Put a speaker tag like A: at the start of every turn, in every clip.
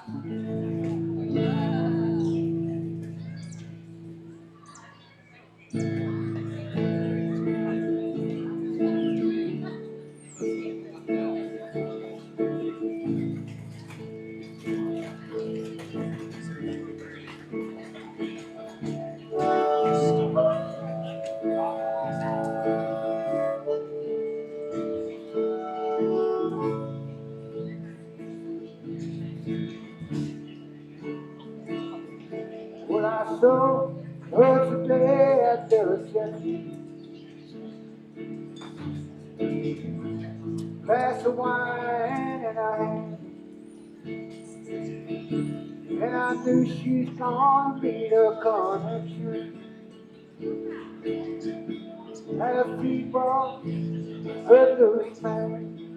A: When I saw her today at the reception, glass of wine in her hand, and I knew she's gonna meet a connection. Have people a loose man,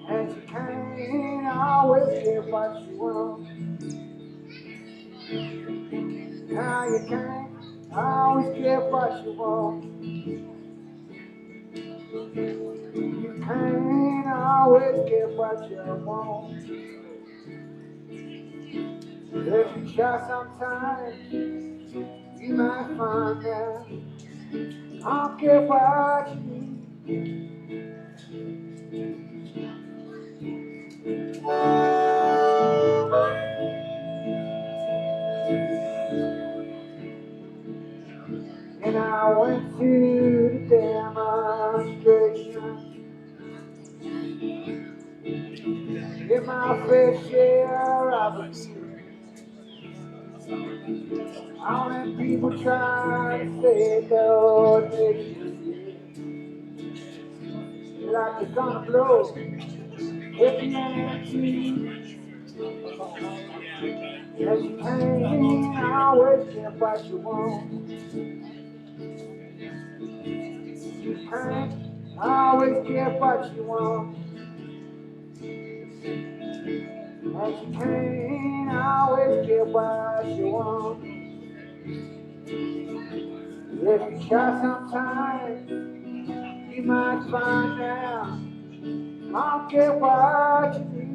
A: and she can't always get what she wants. Now you can't always get what you want. You can't always get what you want. If you try sometimes, you might find that I'll get what you need. And I went to the demonstration in my fair share of it. All them people try to say no like it's gonna blow. If you empty, yes you can't always get what you want. You can't always get what you want. And you can't always get what you want. If you try sometimes, you might find out I'll get what you need.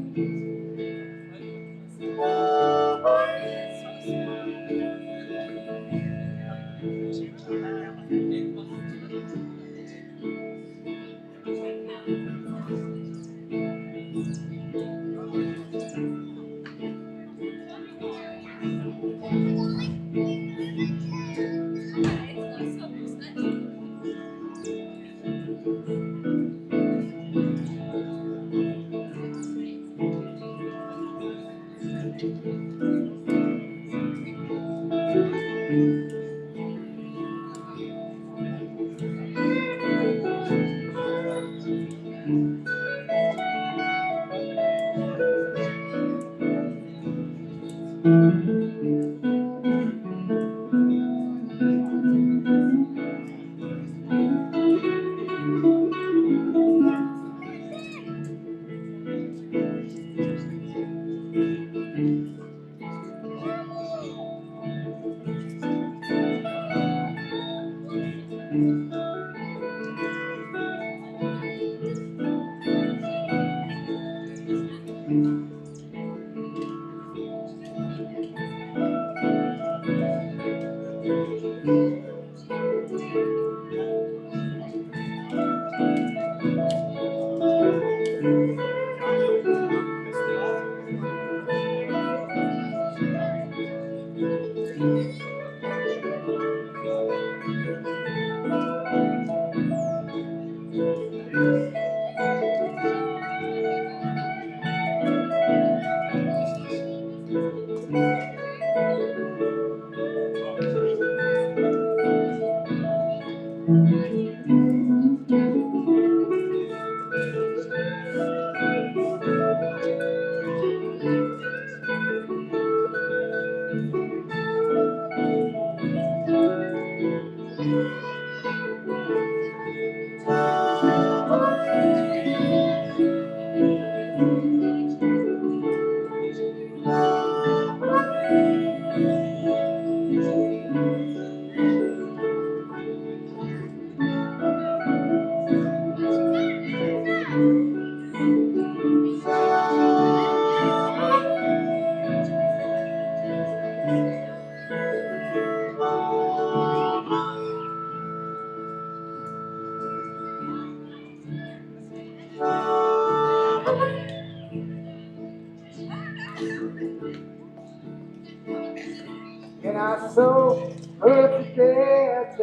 A: so hurt to death,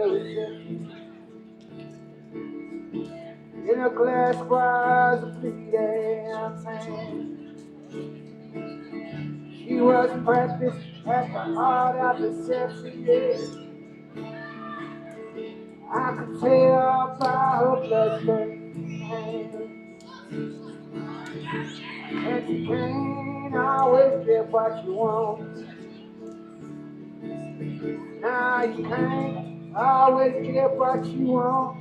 A: in a glass was a bleeding man. She was practiced at the heart of the sexy day. I could tell by her bloodstained hands. And you can't always get what you want. Now you can't always get what you want.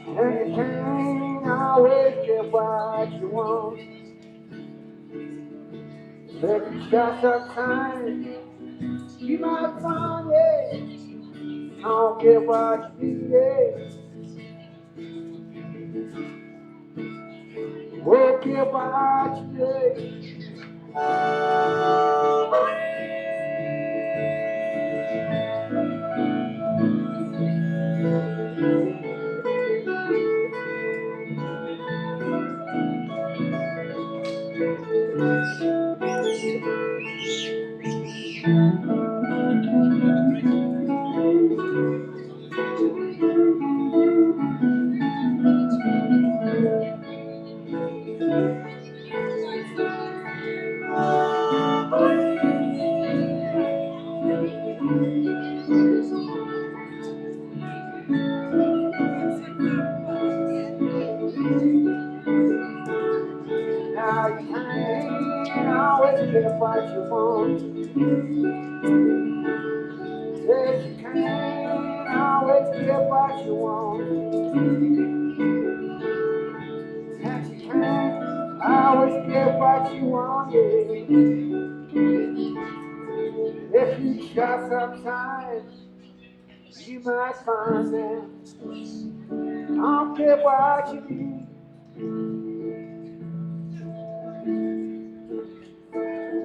A: And you can't always get what you want. But you got some time, you might find it. Don't get what you need. Won't get what you need. Now you can't always get what you want. Yes, you can't always get what you want. And you can't always get what you want, yeah. If you try sometimes, you might find that. Don't get what you need.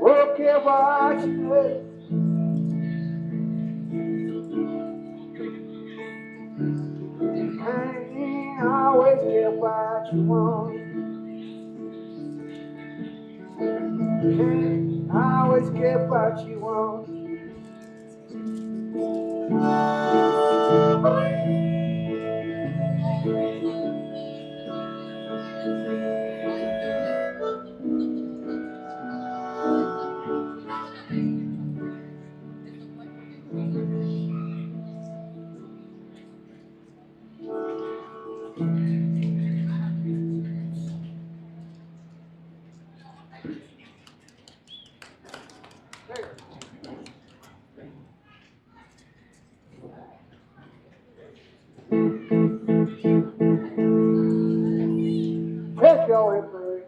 A: Won't get what you need. You can't always get what you want. You can't always get what you want. Take your embrace.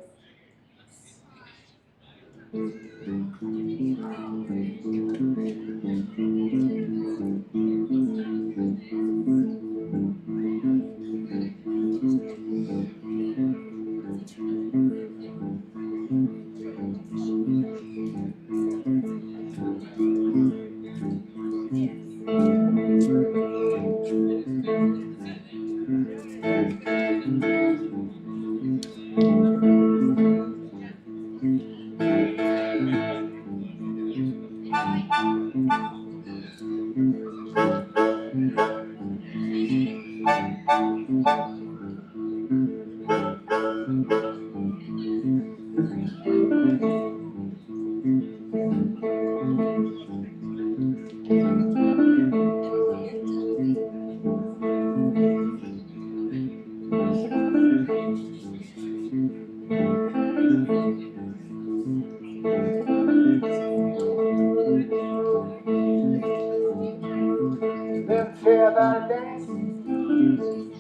A: Them feather dances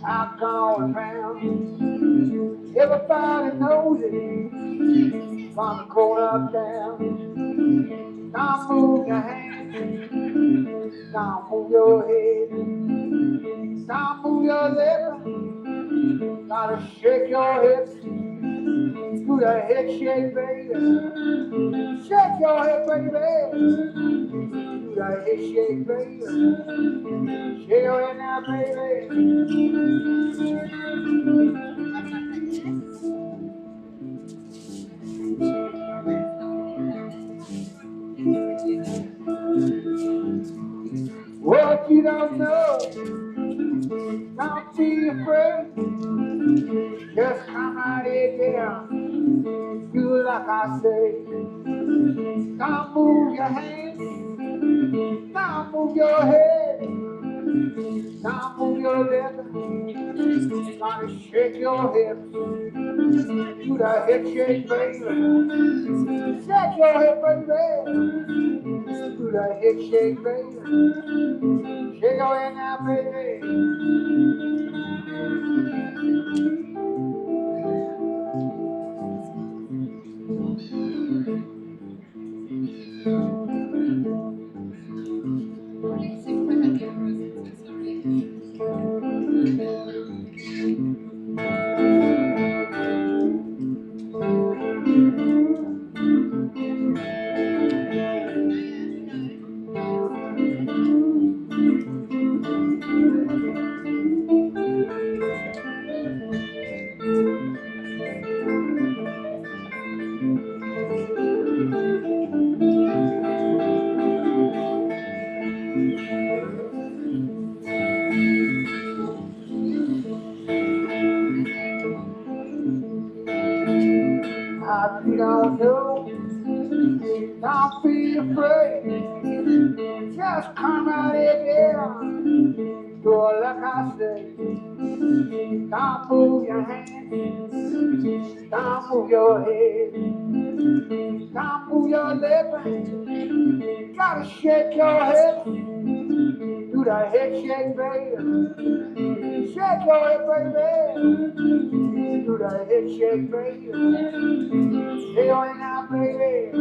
A: I'm going round. Everybody knows it from the corner down. Now move your hands, now move your head, now move your lips, gotta shake your hips, do the head shake, baby. Shake your head, baby. Do the head shake, baby. Shake your head now, baby. don't know. Don't be afraid. Just come right here. Do like I say. Don't move your hands. Don't move your head. Don't move your lips. Gotta shake your hips. Do the hip shake, baby. Shake your hip, baby. Do the hip shake, baby. Shake your head now, baby. I don't know. Don't be afraid. Just come out here. Do it like I say. Don't move your hands. Don't move your head. Don't move your lips. Gotta shake your head. Do the head shake, baby. Shake your head, baby. Do the head shake, baby. Shake your head now, baby.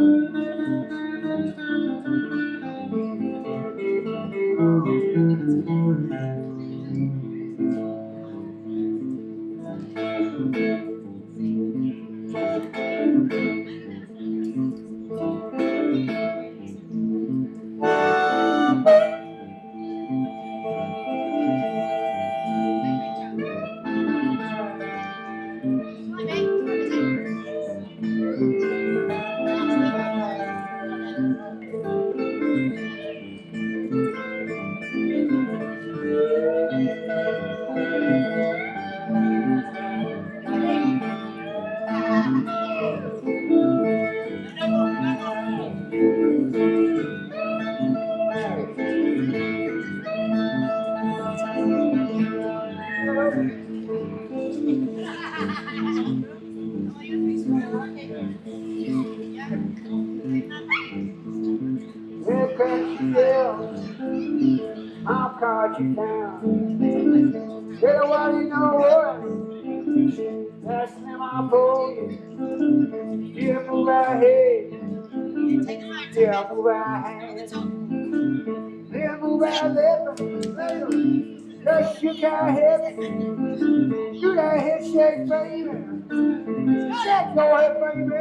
A: Here comes you down, I'll cut you down. Tell what you know what? That's in my pocket. Yeah, move our head. Yeah, move our hands. Yeah, move our lips. Just shake our head. Do that head shake, baby. Shake your head, baby.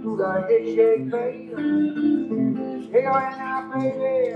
A: Do that head shake, baby. Shake your head now, baby.